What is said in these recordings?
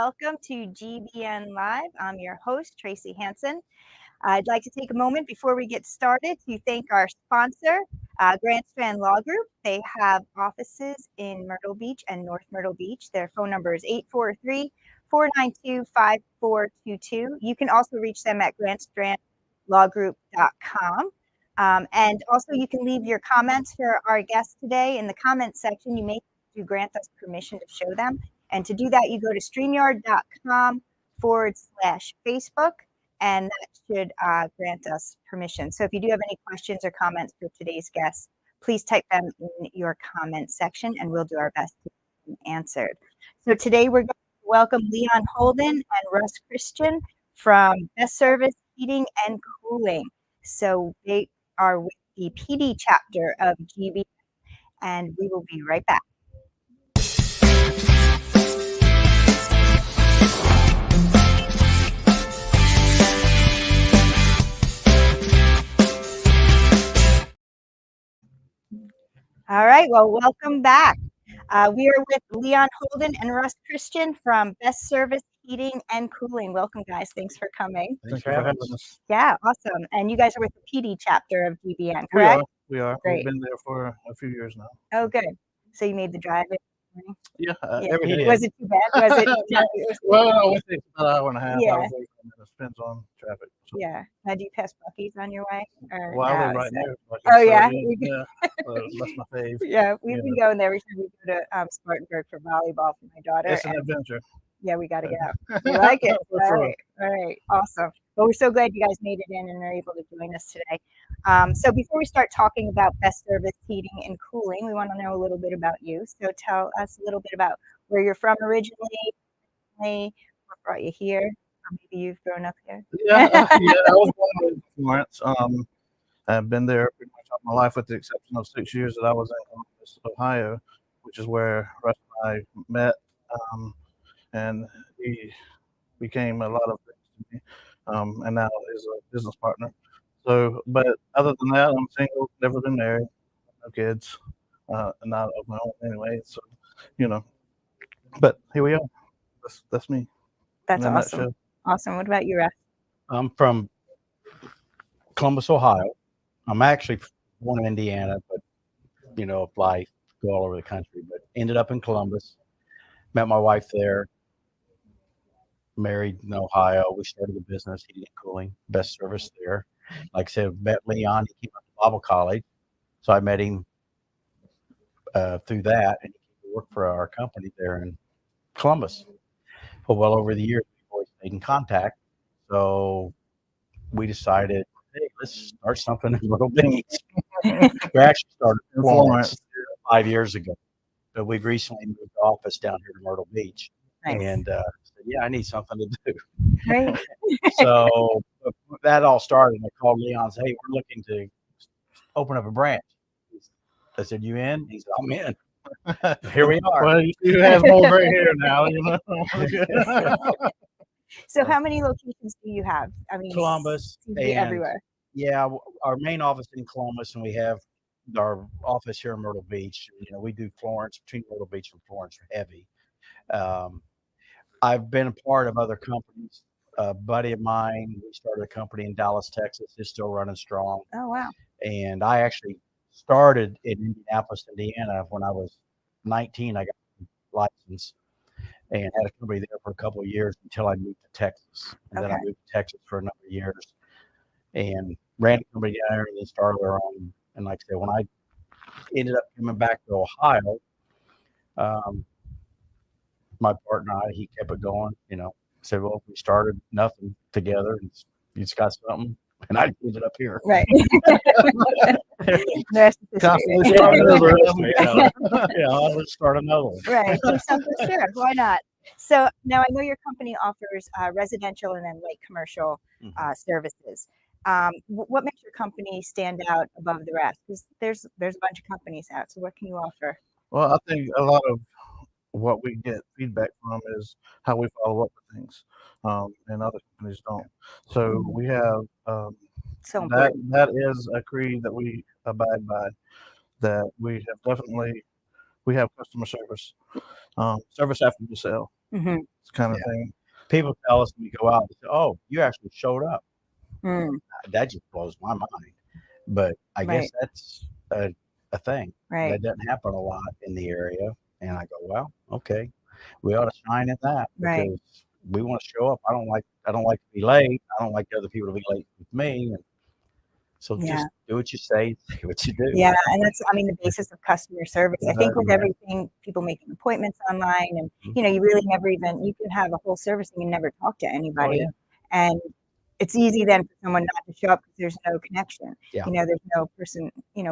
welcome to GBN Live. I'm your host, Tracy Hansen. I'd like to take a moment before we get started to thank our sponsor, Grant Strand Law Group. They have offices in Myrtle Beach and North Myrtle Beach. Their phone number is 843-492-5422. You can also reach them at grantstrandlawgroup.com. And also you can leave your comments for our guests today in the comments section. You may to grant us permission to show them. And to do that, you go to streamyard.com/Facebook, and that should grant us permission. So if you do have any questions or comments for today's guests, please type them in your comment section and we'll do our best to get them answered. So today we're going to welcome Leon Holden and Russ Christian from Best Service Heating and Cooling. So they are with the Pee Dee Chapter of GBN, and we will be right back. All right, well, welcome back. We are with Leon Holden and Russ Christian from Best Service Heating and Cooling. Welcome, guys. Thanks for coming. Thanks for having us. Yeah, awesome. And you guys are with the Pee Dee Chapter of GBN, correct? We are. Great. We've been there for a few years now. Oh, good. So you made the drive in? Yeah, every day. Was it too bad? Was it? Well, I would say it's about an hour and a half. Yeah. Hour away from it. It depends on traffic. So. Yeah. Now, do you pass Buc-ee's on your way? Or Well, I live no, right so- there. Oh, yeah? Yeah. That's my fave. Yeah, we've been going there every time we go to Spartanburg for volleyball for my daughter. It's an and- adventure. Yeah, we got to go. You like it? For All sure. right. All right. Awesome. Well, we're so glad you guys made it in and are able to join us today. So before we start talking about Best Service Heating and Cooling, we want to know a little bit about you. So tell us a little bit about where you're from originally, what brought you here, or maybe you've grown up here. Yeah, I was born in Florence. I've been there pretty much all my life, with the exception of 6 years that I was in Columbus, Ohio, which is where Russ and I met. And he became a lot of things to me, and now is a business partner. So, but other than that, I'm single, never been married, no kids, not of my own anyway. So, but here we are. That's me. That's in a awesome. nutshell. Awesome. What about you, Russ? I'm from Columbus, Ohio. I'm actually born in Indiana, but life go all over the country. But ended up in Columbus. Met my wife there. Married in Ohio. We started a business, heating and cooling, Best Service there. Like I said, met Leon. He came up to Bible College, so I met him through that, and he came to work for our company there in Columbus. For well over the years, we've always stayed in contact. So we decided, hey, let's start something in Myrtle Beach. We actually started in Florence 5 years ago, but we've recently moved the office down here to Myrtle Beach. Nice. And said, yeah, I need something to do. Great. So that all started. I called Leon and said, hey, we're looking to open up a branch. I said, you in? He said, I'm in. Here we are. Well, you have more gray hair now, So how many locations do you have? I mean, Columbus seems to be and everywhere. Yeah, our main office in Columbus, and we have our office here in Myrtle Beach. We do Florence, between Myrtle Beach and Florence heavy. I've been a part of other companies. A buddy of mine, we started a company in Dallas, Texas. It's still running strong. Oh, wow. And I actually started in Indianapolis, Indiana. When I was 19, I got a license and had a company there for a couple of years until I moved to Texas. And then I moved to Texas for a number of years and ran a company down there and then started our own. And like I said, when I ended up coming back to Ohio, my partner and I, he kept it going, said, well, we started nothing together and you just got something. And I ended up here. Right. The rest is history. Constantly starting over. Let's start another one. Right. So for sure. Why not? So now I know your company offers residential and then light commercial services. What makes your company stand out above the rest? Because there's a bunch of companies out. So what can you offer? Well, I think a lot of what we get feedback from is how we follow up with things, and other companies don't. So we have So important. that is a creed that we abide by. That we have definitely, we have customer service, service after the sale. Mhm. kind of Yeah. thing. People tell us when we go out, they say, "Oh, you actually showed up." Mm. That just blows my mind. But I guess Right. that's a thing Right. that doesn't happen a lot in the area. And I go, well, okay, we ought to shine in that Right. because we want to show up. I don't like to be late. I don't like other people to be late with me. And so Yeah. just do what you say, say what you do. Yeah, and that's, I mean, the basis of customer service. I think with Yeah. everything, people making appointments online, and Mhm. you really never even, you can have a whole service and you never talk to Oh anybody, yeah, and it's easy then for someone not to show up because there's no connection. yeah. There's no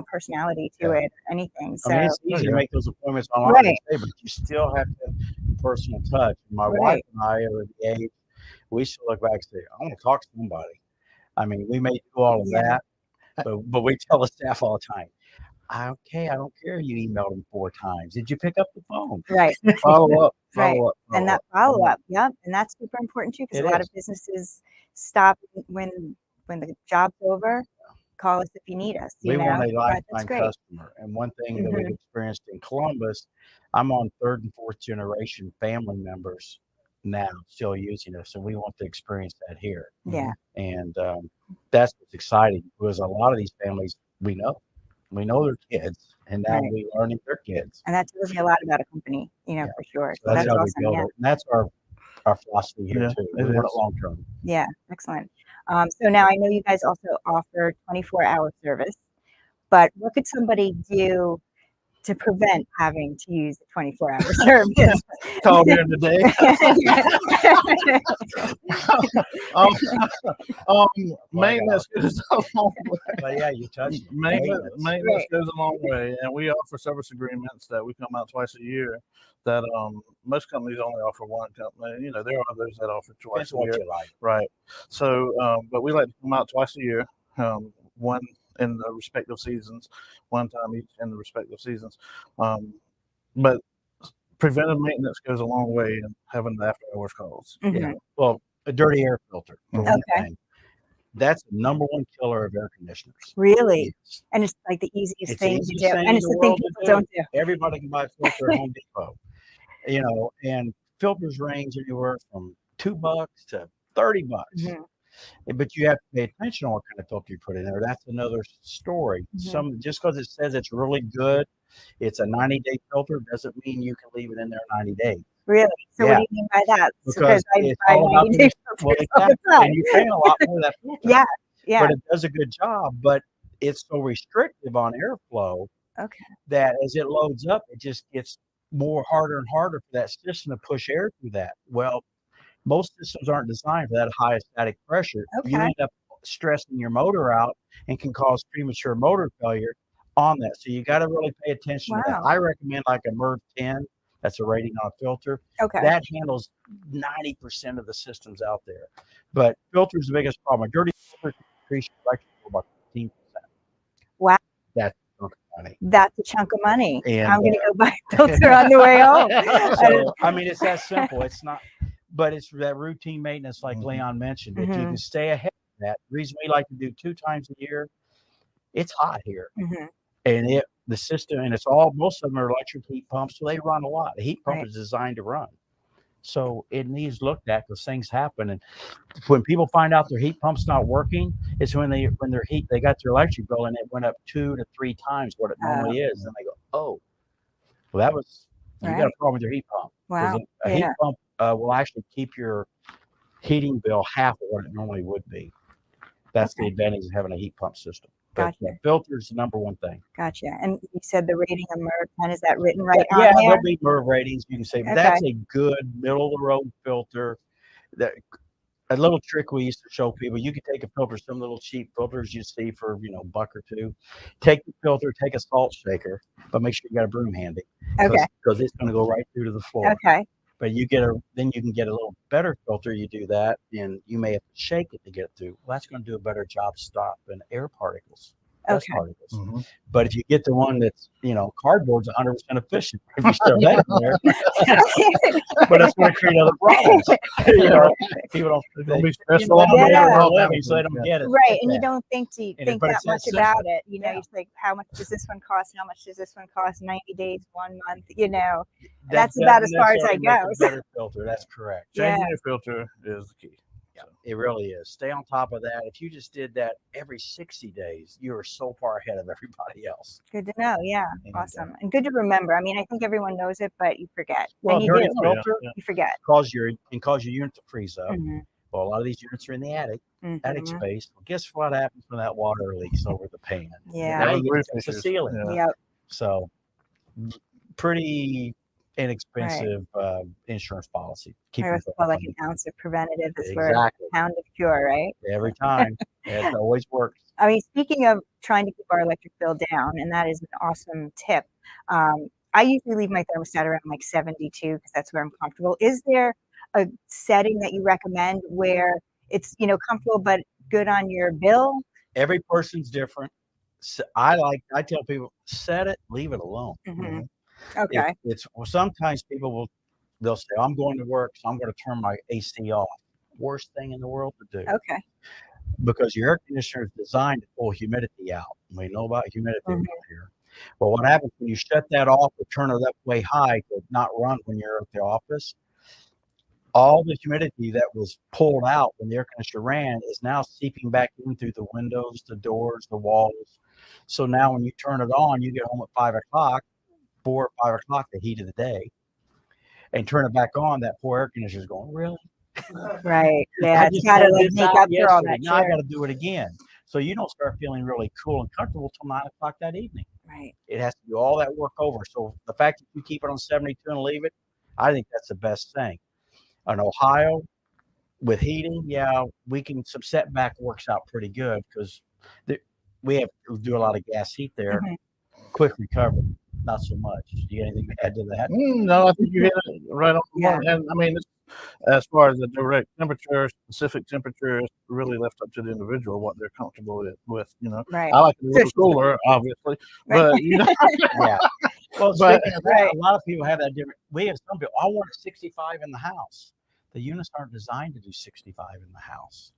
personality to Yeah. it or anything. I mean, So it's Oh, easy to yeah. make those appointments online, right, they say, but you still have to have personal touch. My wife right, and I are at the age we still look back and say, I want to talk to somebody. I mean, we may do all of yeah, that, but we tell the staff all the time, okay, I don't care you emailed them 4 times. Did you pick up the phone? right, Follow up, right. follow up, And follow that up. follow up, yep, and that's super important too because It a lot is. of businesses stop when the job's over. Call us if you need us. We want a But that's lifetime great. customer. And one thing that we've Hmm. experienced in Columbus, I'm on 3rd and 4th generation family members now still using us, and we want to experience that here. Yeah. And that's what's exciting because a lot of these families we know their kids, and now Right. we're learning their kids. And that tells you a lot about a company, Yeah. for sure. So So that's that's how we awesome. build Yeah. it, and that's our philosophy here Yeah, too. it We want it is. long term. Yeah. Excellent. So now I know you guys also offer 24-hour service, but what could somebody do to prevent having to use the 24-hour service? Call during the day. Maintenance goes a long way. But yeah, you touched it. Maintenance Right. goes a long way, and we offer service agreements that we come out twice a year. That most companies only offer one company. There are others that offer twice Depends a on what year, you like. right? So, but we like to come out twice a year, one in the respective seasons, one time each in the respective seasons. But preventive maintenance goes a long way in having the after hours calls. Yeah. Mhm. Well, a dirty air filter for Mhm. one Okay. thing. That's the number one killer of air conditioners. Really? Yes. And it's like the easiest It's the thing to easiest do. thing And in it's the the thing world to people do. don't do. Everybody can buy a filter at Home Depot. And filters range anywhere from $2 to $30. Mhm. But you have to pay attention on what kind of filter you put in there. That's another story. Mhm. Just because it says it's really good, it's a 90-day filter, doesn't mean you can leave it in there 90 days. Really? So what Yeah, do you mean by that? because I it's buy all about 90-day well, filters all the exactly, time. and you're paying a lot for that filter. Yeah. Yeah. But it does a good job. But it's so restrictive on airflow Okay. that as it loads up, it just gets harder and harder for that system to push air through that. Well, most systems aren't designed for that high static pressure. You Okay. end up stressing your motor out and can cause premature motor failure on that. So you got to really pay attention to that. Wow. I recommend like a MERV 10. That's a rating on a filter. Okay. That handles 90% of the systems out there. But filter is the biggest problem. A dirty filter can increase your electrical by 15%. Wow. That's a chunk of money. That's a chunk of money. And I'm gonna go buy a filter on the way home. so I mean, it's that simple. It's not, but it's that routine maintenance, like Mhm. Leon mentioned. If you Mhm. can stay ahead of that, the reason we like to do 2 times a year, it's hot here, Mhm. and the system, and most of them are electric heat pumps, so they run a lot. The heat pump Right. is designed to run, so it needs looked at because things happen. And when people find out their heat pump's not working, it's when they got their electric bill and it went up 2 to 3 times what it normally is, and they go, oh, well, you got a Right. problem with your heat pump. Because Wow. a heat Yeah. pump will actually keep your heating bill half of what it normally would be. That's the Okay. advantage of having a heat pump system. But Gotcha. filter is the number one thing. Gotcha. And you said the rating of MERV 10, is that written right on Yeah, there? there'll be MERV ratings you can say, but Okay. that's a good middle of the road filter. That a little trick we used to show people: you can take a filter, some little cheap filters you see for $1 or $2. Take the filter, take a salt shaker, but make sure you got a broom handy Okay. because it's going to go right through to the floor. Okay. But then you can get a little better filter. You do that, and you may have to shake it to get it through. Well, that's going to do a better job stopping air particles. best Okay. articles. Mm-hmm. But if you get the one that's, cardboard's 100% efficient, if you shove that in there, but that's going to create other problems. People Don't be they, stressed they out don't Yeah. get about it, everything. so they don't get it. Right, get and you that. don't think But that it's much that about simple. it. Yeah. You're just like, how much does this one cost? And how much does this one cost? 90 days, 1 month, And That that's doesn't about as far as I necessarily make go. a better filter. That's correct. Yeah. Changing your filter is the key. Yeah, it really is. Stay on top of that. If you just did that every 60 days, you are so far ahead of everybody else. Good to know. Yeah. And, Awesome. And good to remember. I mean, I think everyone knows it, but you forget. Well, And you dirty do. filter You forget. can cause your unit to freeze up. Mhm. Well, a lot of these units are in the attic Mhm. space. Well, guess what happens when that water leaks over the pan? Yeah. Now Those you get roof to fix the issues. ceiling. Yeah. Yep. So pretty inexpensive insurance policy. Keep I always yourself call like funded. an ounce of preventative is worth Exactly. a pound of cure, right? Every time. It always works. I mean, speaking of trying to keep our electric bill down, and that is an awesome tip. I usually leave my thermostat around like 72 because that's where I'm comfortable. Is there a setting that you recommend where it's, comfortable but good on your bill? Every person's different. So I tell people, set it, leave it alone. Mm-hmm. Okay. Sometimes they'll say, I'm going to work, so I'm going to turn my AC off. Worst thing in the world to do. Okay. Because your air conditioner is designed to pull humidity out. We know about humidity Mhm. here. But what happens when you shut that off or turn it up way high to not run when you're at the office? All the humidity that was pulled out when the air conditioner ran is now seeping back in through the windows, the doors, the walls. So now when you turn it on, you get home at 5 o'clock, 4 or 5 o'clock, the heat of the day, and turn it back on, that poor air conditioner is going, really? Right. I Yeah. It's just got to had like this make out up for all yesterday. that. Now I Sure. got to do it again. So you don't start feeling really cool and comfortable till 9 o'clock that evening. Right. It has to do all that work over. So the fact that you keep it on 72 and leave it, I think that's the best thing. In Ohio, with heating, we can, some setback works out pretty good because we do a lot of gas heat there. Mhm. Quick recovery, not so much. Do you have anything to add to that? No, I think you hit it right on the Yeah. mark. And I mean, as far as the direct temperature, specific temperature is really left up to the individual what they're comfortable with. Right. I like it a little cooler, obviously, but Yeah. Well, But- speaking of that, a lot of people have that different. We have some people, I want 65 in the house. The units aren't designed to do 65 in the house.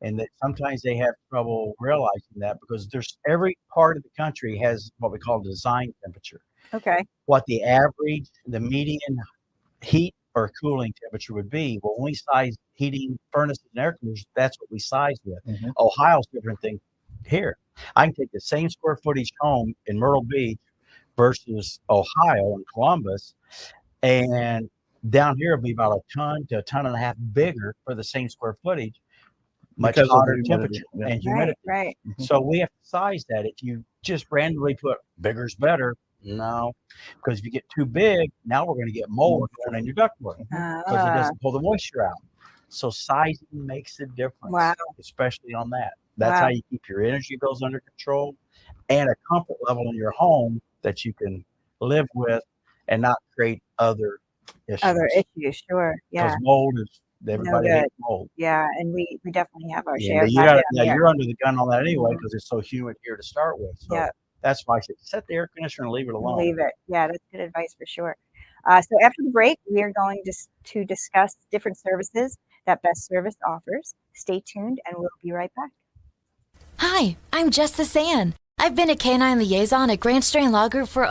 And that sometimes they have trouble realizing that because every part of the country has what we call design temperature. Okay. What the average, the median heat or cooling temperature would be. Well, when we size heating, furnaces, and air conditioners, that's what we size with. Mhm. Ohio's different thing here. I can take the same square footage home in Myrtle Beach versus Ohio and Columbus, and down here it'll be about a ton to a ton and a half bigger for the same square footage, much Because of the hotter humidity, temperature yeah. and humidity. Right. So we have to size that. If you just randomly put bigger's better, no, because if you get too big, now we're going to get mold going in your ductwork because it doesn't pull the moisture out. So sizing makes a difference, Wow. especially on that. That's how you keep your energy bills under control and a comfort level in your home that you can live with and not create other issues. Sure. Yeah. Because mold is, everybody hates mold. Yeah. And we definitely have our Yeah, share. but you're under the gun on that anyway because it's so humid here to start with. So Yeah. that's why I said set the air conditioner and leave it alone. Leave it. Yeah, that's good advice for sure. So after the break, we are going to discuss different services that Best Service offers. Stay tuned, and we'll be right back. Hi, I'm Justice Ann. I've been a canine liaison at Grand Strand Law Group for,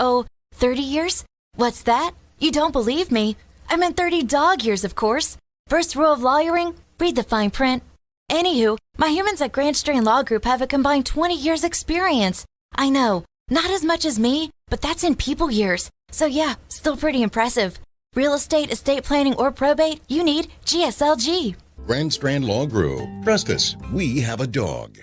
30 years? What's that? You don't believe me? I meant 30 dog years, of course. First rule of lawyering, read the fine print. Anywho, my humans at Grand Strand Law Group have a combined 20 years experience. I know, not as much as me, but that's in people years. So yeah, still pretty impressive. Real estate, estate planning, or probate, you need GSLG. Grand Strand Law Group. Trust us, we have a dog.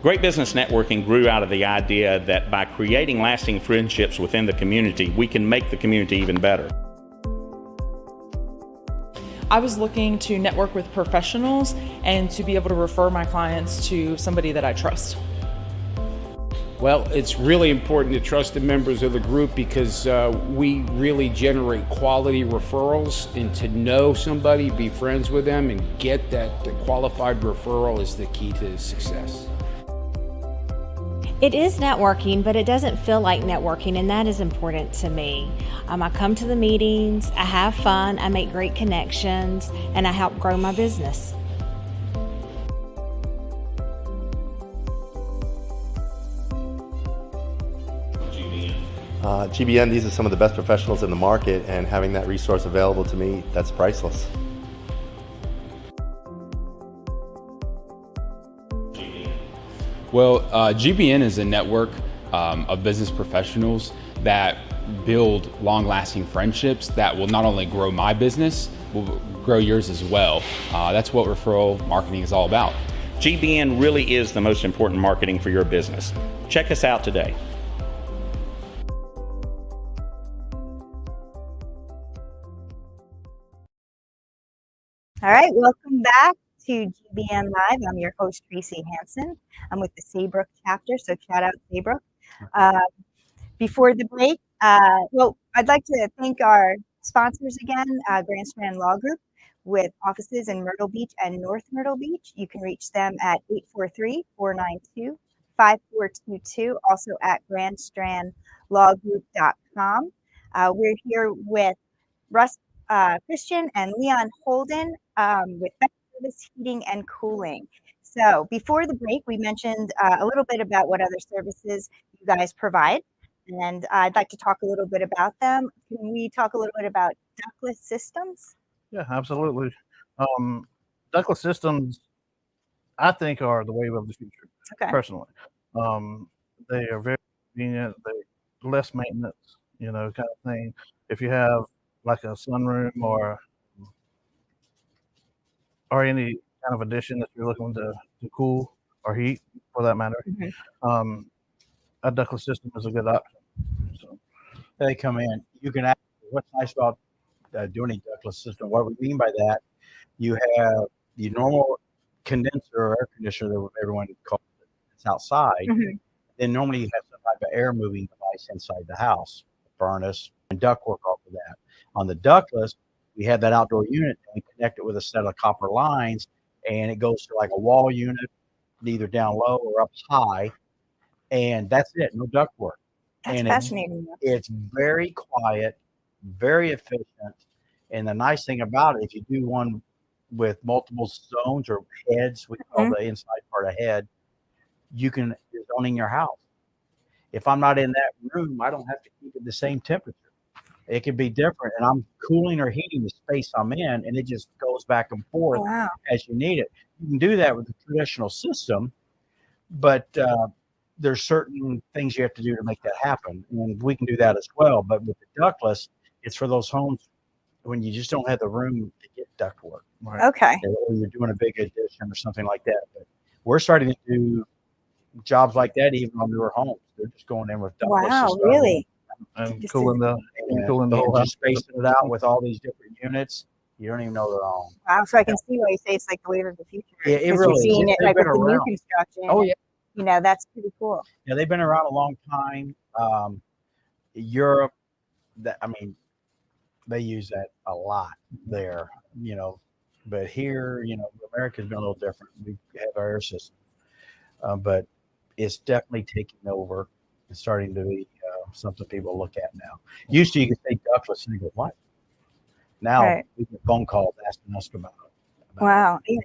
Great Business Networking grew out of the idea that by creating lasting friendships within the community, we can make the community even better. I was looking to network with professionals and to be able to refer my clients to somebody that I trust. Well, it's really important to trust the members of the group because we really generate quality referrals, and to know somebody, be friends with them, and get that the qualified referral is the key to success. It is networking, but it doesn't feel like networking, and that is important to me. I come to the meetings, I have fun, I make great connections, and I help grow my business. GBN, these are some of the best professionals in the market, and having that resource available to me, that's priceless. Well, GBN is a network of business professionals that build long-lasting friendships that will not only grow my business, will grow yours as well. That's what referral marketing is all about. GBN really is the most important marketing for your business. Check us out today. All right, welcome back to GBN Live. I'm your host, Tracy Hansen. I'm with the Saybrook chapter, so shout out Saybrook. Before the break, well, I'd like to thank our sponsors again, Grand Strand Law Group, with offices in Myrtle Beach and North Myrtle Beach. You can reach them at 843-492-5422, also at grandstrandlawgroup.com. We're here with Russ Christian and Leon Holden with Better Service Heating and Cooling. So before the break, we mentioned a little bit about what other services you guys provide, and I'd like to talk a little bit about them. Can we talk a little bit about ductless systems? Yeah, absolutely. Ductless systems, I think, are the wave of the future. Okay. Personally, they are very convenient. They're less maintenance, kind of thing. If you have like a sunroom or any kind of addition that you're looking to cool or heat, for that matter, a ductless system is a good option. So They come in. You can ask what's nice about doing a ductless system. What we mean by that, you have the normal condenser or air conditioner that everyone calls it. It's outside. Then normally you have some type of air moving device inside the house, furnace, and ductwork off of that. On the ductless, we have that outdoor unit, and we connect it with a set of copper lines, and it goes to like a wall unit, either down low or up high, and that's it. No ductwork. That's and fascinating. It's very quiet, very efficient, and the nice thing about it, if you do one with multiple zones or heads, we call the inside part a head, you can zone in your house. If I'm not in that room, I don't have to keep it the same temperature. It can be different, and I'm cooling or heating the space I'm in, and it just goes back and forth as you need it. You can do that with a traditional system, but there's certain things you have to do to make that happen, and we can do that as well. But with the ductless, it's for those homes when you just don't have the room to get ductwork. Right? Okay. Or you're doing a big addition or something like that. But we're starting to do jobs like that even on newer homes. They're just going in with ductless. Wow, really? And cooling the whole just house. spacing it out with all these different units. You don't even know they're on. Wow, so I can see why you say it's like the wave of the future. Yeah, it Because really you're seeing is. it like They've with been the new around. construction. Oh, yeah. That's pretty cool. Yeah, they've been around a long time. Europe, they use that a lot there, but here, America's been a little different. We have our air system, but it's definitely taking over and starting to be something people look at now. Used to, you could say ductless and you go, what? Now we get phone calls asking us about it. Wow. I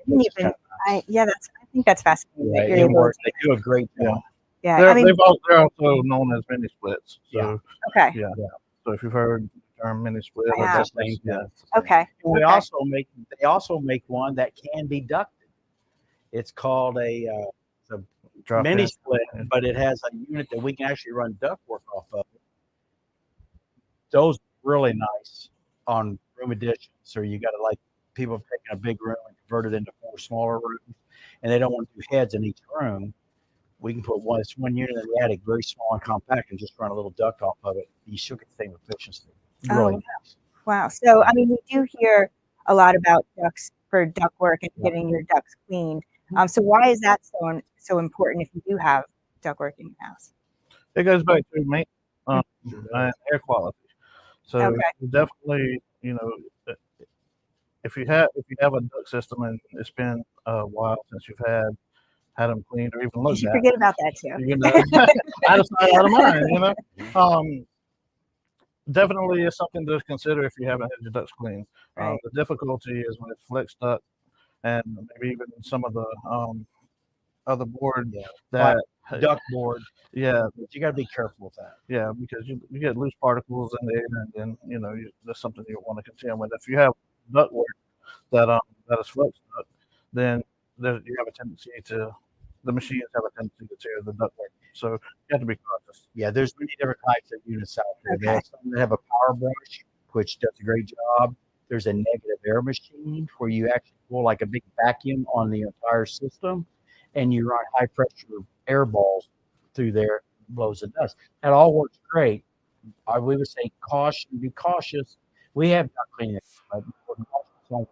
think that's fascinating. Yeah, it works. They do a great job. Yeah. They're also known as mini splits. So, okay. Yeah. So if you've heard the term mini split, that's the same thing. Okay. And they also make one that can be ducted. It's called a mini split, but it has a unit that we can actually run ductwork off of. Those are really nice on room additions. So you got to people have taken a big room and converted it into 4 smaller rooms, and they don't want to do heads in each room. We can put one unit in the attic, very small and compact, and just run a little duct off of it. You still get the same efficiency. Really nice. Wow. So, we do hear a lot about ducts for ductwork and getting your ducts cleaned. So why is that so important if you do have ductwork in your house? It goes back to maintenance and air quality. So Okay. definitely, if you have a duct system and it's been a while since you've had them cleaned or even You looked should at, forget about that too. out of sight, out of mind. Definitely is something to consider if you haven't had your ducts cleaned. Right. The difficulty is when it's flex duct and maybe even some of the other board that duct board. Yeah, But you got to be careful with that. yeah, because you get loose particles in there, and then that's something you want to contend with. If you have duct work that is flex duct, then you have a tendency the machines have a tendency to tear the duct work. So you have to be cautious. Yeah, there's many different types of units out there. Okay. There's some that have a power brush, which does a great job. There's a negative air machine where you actually pull like a big vacuum on the entire system, and you run high pressure air balls through there, blows the dust. That all works great. We would say be cautious. We have duct cleaning, but don't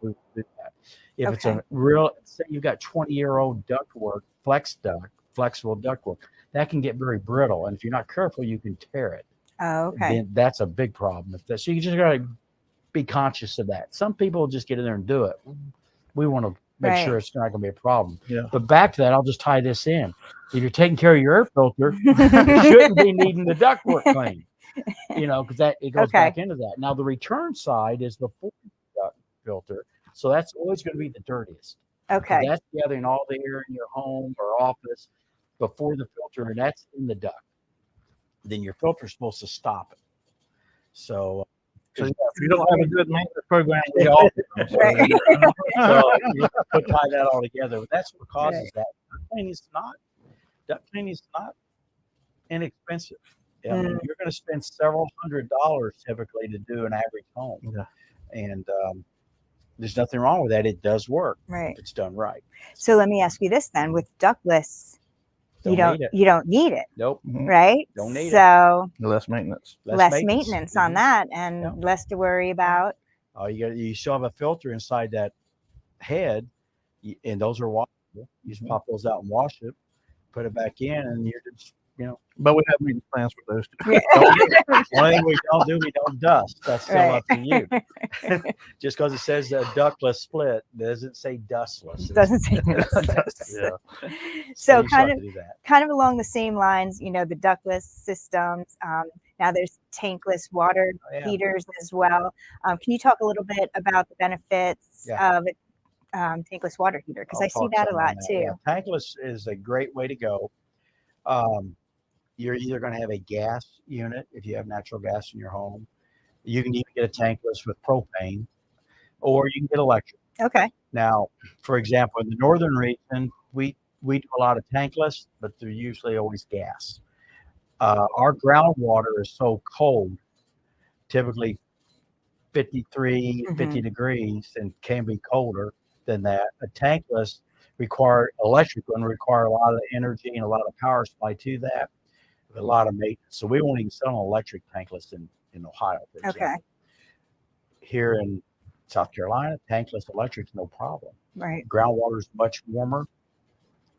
do that. If it's a real, say you've got 20-year-old ductwork, flexible ductwork, that can get very brittle, and if you're not careful, you can tear it. Oh, okay. Then that's a big problem. So you just got to be conscious of that. Some people just get in there and do it. We want to make sure it's not going to be a problem. Yeah. But back to that, I'll just tie this in. If you're taking care of your air filter, you shouldn't be needing the ductwork cleaned. Because it goes back into that. Now the return side is the full duct filter, so that's always going to be the dirtiest. Okay. So that's gathering all the air in your home or office before the filter, and that's in the duct. Then your filter's supposed to stop it. So if you don't have a good maintenance program, we all do. Right. So you have to tie that all together. But that's what causes that. Duct cleaning is not inexpensive. I mean, you're going to spend several $100s typically to do an average home. Yeah. And there's nothing wrong with that. It does work Right. if it's done right. So let me ask you this then: with ductless, you don't need it, Nope. right? Don't need it. So Less maintenance. less maintenance on that, and less to worry about. Oh, you still have a filter inside that head, and those are washable. You just pop those out and wash it, put it back in, and you're just But we have maintenance plans for those too. One thing we don't dust. That's still up to you. Just because it says a ductless split doesn't say dustless. It doesn't say dustless. Yeah. So you kind still have of along the same lines, the ductless systems. Now there's tankless water heaters as well. Can you talk a little bit about the benefits of a tankless water heater? Because I see that a lot too. Yeah. Tankless is a great way to go. You're either going to have a gas unit if you have natural gas in your home. You can even get a tankless with propane, or you can get electric. Okay. Now, for example, in the northern region, we do a lot of tankless, but they're usually always gas. Our groundwater is so cold, typically 50 degrees, and can be colder than that. A tankless electric one require a lot of energy and a lot of power supply to that, with a lot of maintenance. So we won't even sell an electric tankless in Ohio, for example. Okay. Here in South Carolina, tankless electric's no problem. Right. Groundwater is much warmer.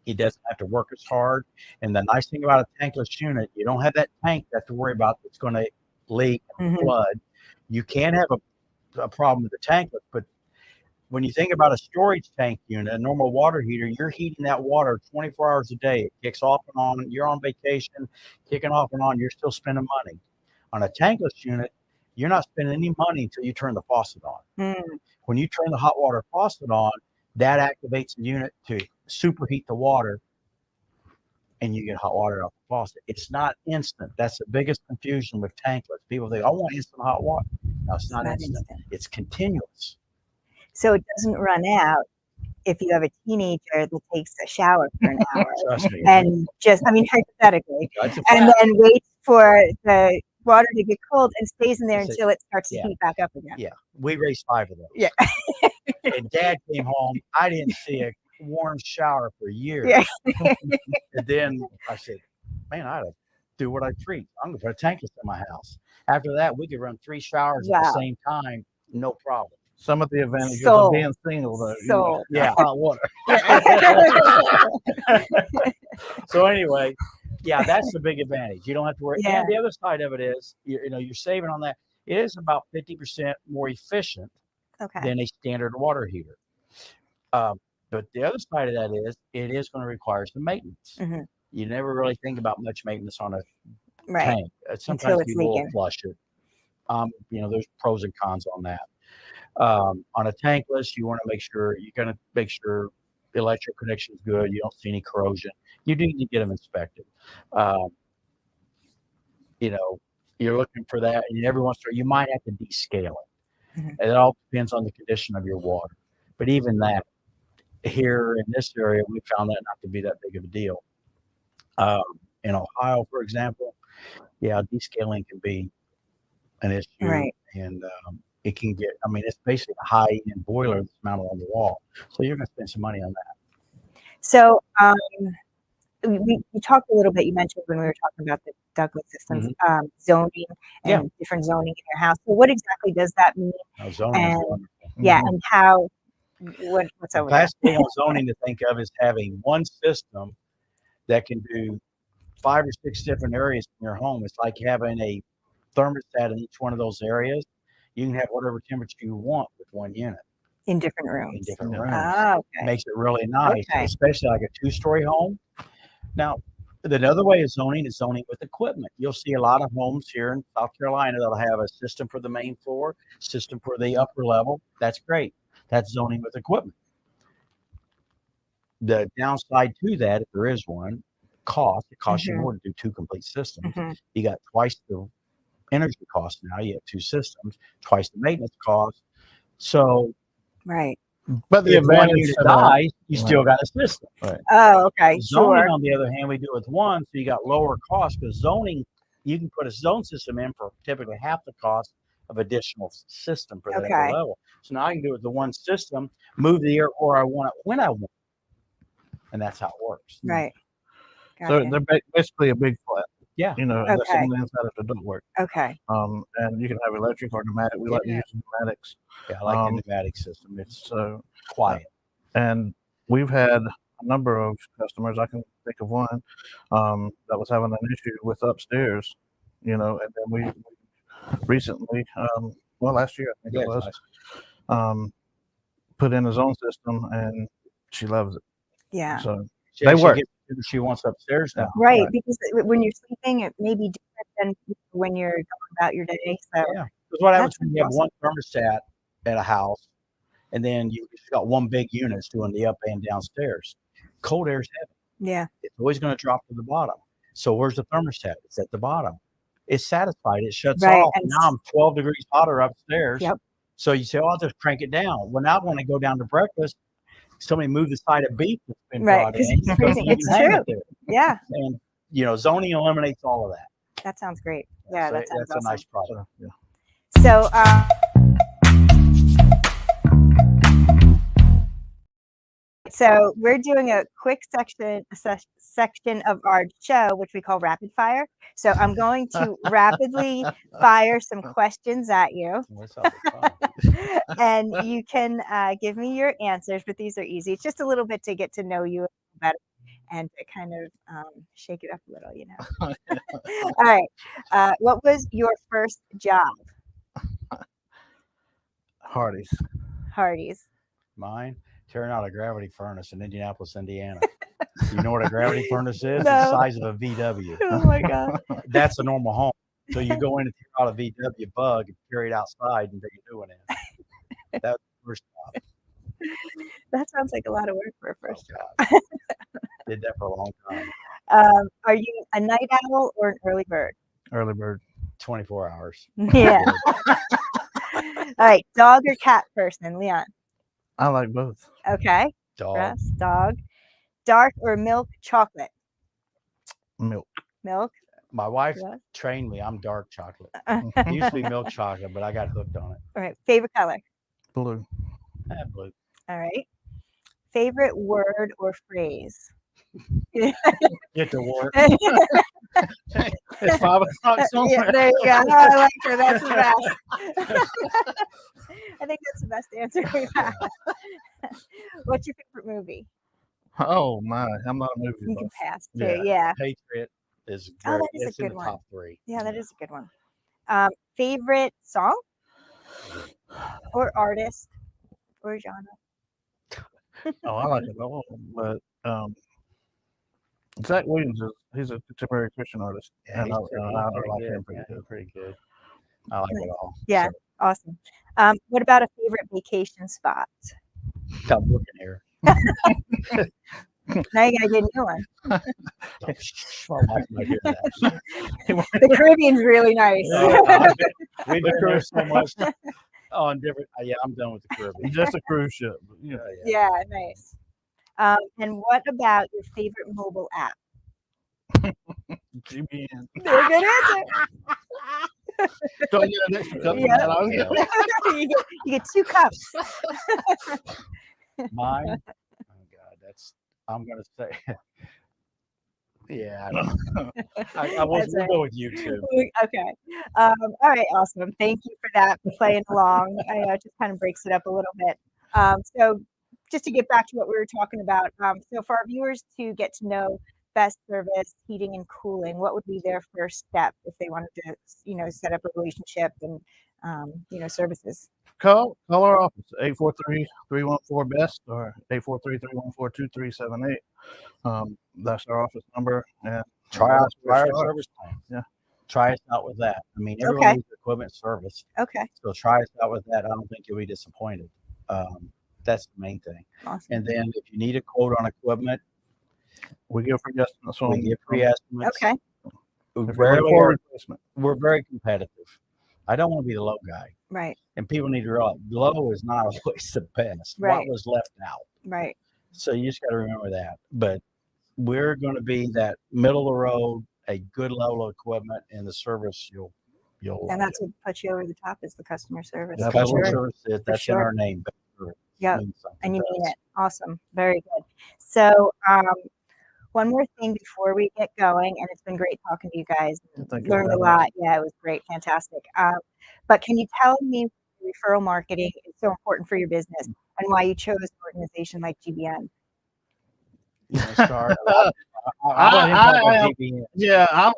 It doesn't have to work as hard. And the nice thing about a tankless unit, you don't have that tank you have to worry about that's going to leak and flood. You can have a problem with the tankless, but when you think about a storage tank unit, a normal water heater, you're heating that water 24 hours a day. It kicks off and on. You're on vacation, kicking off and on. You're still spending money. On a tankless unit, you're not spending any money until you turn the faucet on. When you turn the hot water faucet on, that activates the unit to superheat the water, and you get hot water off the faucet. It's not instant. That's the biggest confusion with tankless. People think, I want instant hot water. No, it's not instant. It's continuous. So it doesn't run out if you have a teenager that takes a shower for an hour. Trust me. And hypothetically, and then waits for the water to get cold and stays in there until it starts to heat back up again. Yeah, we raised 5 of those. Yeah. And Dad came home. I didn't see a warm shower for years. Yeah. And then I said, man, I ought to do what I preach. I'm going to put a tankless in my house. After that, we could run 3 showers at the same time, no problem. Some of the advantages of being single, though. Yeah, hot water. So anyway, Yeah, that's the big advantage. You don't have to worry. Yeah. And the other side of it is, you're saving on that. It is about 50% more efficient Okay. than a standard water heater. But the other side of that is, it is going to require some maintenance. Mhm. You never really think about much maintenance on a Right. tank. Until Sometimes it's people will leaking. flush it. There's pros and cons on that. On a tankless, you want to make sure the electric connection is good. You don't see any corrosion. You do need to get them inspected. You're looking for that, and every once in a while, you might have to descale it. Mhm. And it all depends on the condition of your water. But even that, here in this area, we found that not to be that big of a deal. In Ohio, for example, descaling can be an issue. Right. And it can get, it's basically a high-end boiler that's mounted on the wall. So you're going to spend some money on that. So we talked a little bit, you mentioned when we were talking about the ductless systems, zoning and different zoning in your house. So what exactly does that mean? Zoning is wonderful. Yeah, and how, what's over The there? best thing on zoning to think of is having one system that can do 5 or 6 different areas in your home. It's like having a thermostat in each one of those areas. You can have whatever temperature you want with one unit. In different rooms. In different rooms. Oh, okay. Makes it really nice, Okay. especially like a 2-story home. Now, another way of zoning is zoning with equipment. You'll see a lot of homes here in South Carolina that'll have a system for the main floor, system for the upper level. That's great. That's zoning with equipment. The downside to that, if there is one, it costs you more to do 2 complete systems. You got twice the energy cost now. You have 2 systems, twice the maintenance cost. So, right. But the if one advantage unit to that, dies, you still got a system. Right. Oh, okay. Zoning, Sure. on the other hand, we do it with one, so you got lower costs, because zoning, you can put a zone system in for typically half the cost of additional system for that upper level. So now I can do it with the one system, move the air where I want it when I want it. And that's how it works. Right. So they're basically a big flat. Yeah. And that's on the inside of the ductwork. Okay. And you can have electric or pneumatic. We like to use pneumatics. Yeah, I like the pneumatic system. It's so quiet. And we've had a number of customers. I can think of one that was having an issue with upstairs, and then we recently, last year I think it was, put in a zone system, and she loves it. Yeah. So they work. She wants upstairs now. Right, because when you're sleeping, it may be different than when you're going about your day. So yeah, because what happens when you have one thermostat at a house, and then you've got one big unit that's doing the up and downstairs. Cold air is heavy. Yeah, it's always going to drop to the bottom. So where's the thermostat? It's at the bottom. It's satisfied. It shuts off. And now I'm 12 degrees hotter upstairs. Yep. So you say, "Oh, I'll just crank it down." Well, now when I go down to breakfast, somebody move the side of beef that's been brought in. It's freezing. It's true. Yeah. And zoning eliminates all of that. That sounds great. Yeah, so that sounds that's awesome. a nice product. Yeah. So so we're doing a quick section of our show, which we call rapid fire. So I'm going to rapidly fire some questions at you. And you can give me your answers, but these are easy. It's just a little bit to get to know you better and to kind of shake it up a little, All right. What was your first job? Hardee's. Mine? Tearing out a gravity furnace in Indianapolis, Indiana. You know what a gravity furnace is? No. It's the size of a VW. Oh my God. That's a normal home. So you go in and tear out a VW bug and carry it outside and take a new one in. That was the first job. That sounds like a lot of work for a first job. Did that for a long time. Are you a night owl or an early bird? Early bird. 24 hours. Yeah. All right. Dog or cat person, Leon? I like both. Okay. Dog. Russ, dog. Dark or milk chocolate? Milk. Milk. My wife trained me. I'm dark chocolate. It used to be milk chocolate, but I got hooked on it. All right. Favorite color? Blue. Blue. All right. Favorite word or phrase? Get to work. It's 5 o'clock somewhere. Yeah, there you go. Oh, I like her. That's the best. I think that's the best answer we've had. What's your favorite movie? Oh my, I'm not a movie You can buff. pass too. Yeah. Patriot. is Oh, great. that is a It's in good the one. top 3. Yeah, that is a good one. Favorite song or artist or genre? Oh, I like it all, but Zach Williams he's a contemporary Christian artist, Yeah, and he's I pretty like good. him pretty Yeah, good. pretty good. I like it all. Yeah, So, awesome. What about a favorite vacation spot? I'm looking here. Now you gotta get a new one. My wife might hear that. The Caribbean's really nice. We've been there so much on different. Yeah, I'm done with the Caribbean. Just a cruise ship. But, you know. Yeah, nice. And what about your favorite mobile app? GBN. Very good answer. Do I get an extra cup? Yeah. For that? I was gonna- you get 2 cups. Mine. Oh God, I'm gonna say. Yeah, I was. That's We'll right. go with you too. Okay. All right. Awesome. Thank you for that, for playing along. I know it just kind of breaks it up a little bit. So just to get back to what we were talking about, so for our viewers to get to know Best Service Heating and Cooling, what would be their first step if they wanted to, set up a relationship and, services? Call our office, 843-314-BEST or 843-314-2378. That's our office number. And Try our start. service plan. Yeah. Try us out with that. I mean, everyone Okay. needs equipment service. Okay. So try us out with that. I don't think you'll be disappointed. That's the main thing. Awesome. And then if you need a quote on equipment, we give free estimates. we give free estimates. Okay. We're very competitive. I don't want to be the low guy. Right. And people need to realize low is not always the best. Right. What was left out. Right. So you just got to remember that. But we're going to be that middle of the road, a good level of equipment, and the service you'll. And that's what puts you over the top is the customer service. The for customer sure. service is that's in sure. our name. Yeah. Means something And you to mean us. it. Awesome. Very good. So, one more thing before we get going, and it's been great talking to you guys. Thank you. Learned a lot. Yeah, it was great. Fantastic. But can you tell me referral marketing is so important for your business and why you chose an organization like GBN? You want to start? I'll let him talk about GBN. Yeah, I'm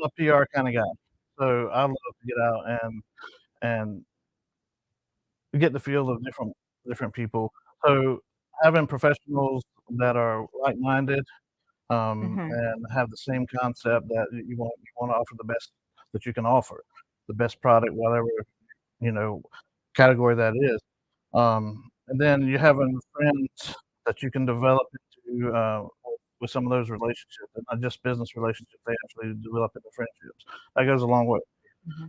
a PR kind of guy, so I love to get out and get the feel of different people. So having professionals that are like-minded and have the same concept that you want to offer the best that you can offer, the best product, whatever category that is, and then you having friends that you can develop into with some of those relationships, and not just business relationships. They actually develop into friendships. That goes a long way.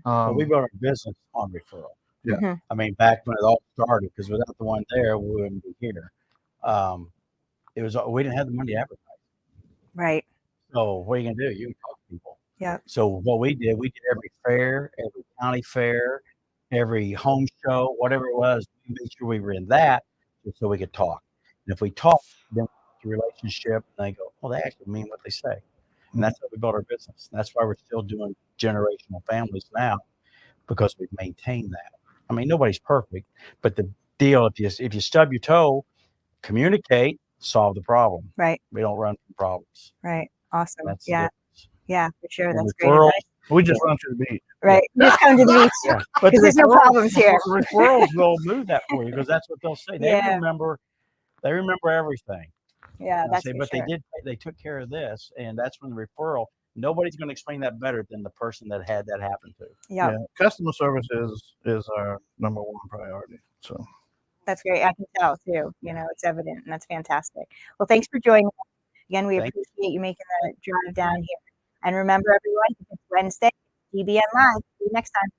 Well, we built our business on referral. Yeah. I mean, back when it all started, because without the one there, we wouldn't be here. It was we didn't have the money to advertise. Right. So what are you gonna do? You can talk to people. Yeah. So what we did every fair, every county fair, every home show, whatever it was, we made sure we were in that just so we could talk. And if we talk, then the relationship, and they go, well, they actually mean what they say. And that's how we built our business. And that's why we're still doing generational families now, because we've maintained that. I mean, nobody's perfect, but the deal, if you stub your toe, communicate, solve the problem. Right. We don't run from problems. Right. Awesome. That's the Yeah. difference. Yeah, for sure. And That's great referrals, advice. We just run to the beach. Right. Just come to the beach Yeah. But because there's no problems here. Referrals will move that for you because that's what they'll say. They Yeah. remember everything. Yeah, And that's say, for but sure. they took care of this, and that's when the referral. Nobody's going to explain that better than the person that had that happen to. Yep. Yeah, customer service is our number one priority. So That's great. I can tell too. It's evident, and that's fantastic. Well, thanks for joining us. Again, we Thank appreciate you making the drive down here. And remember, everyone, it's Wednesday, GBN Live. See you next time.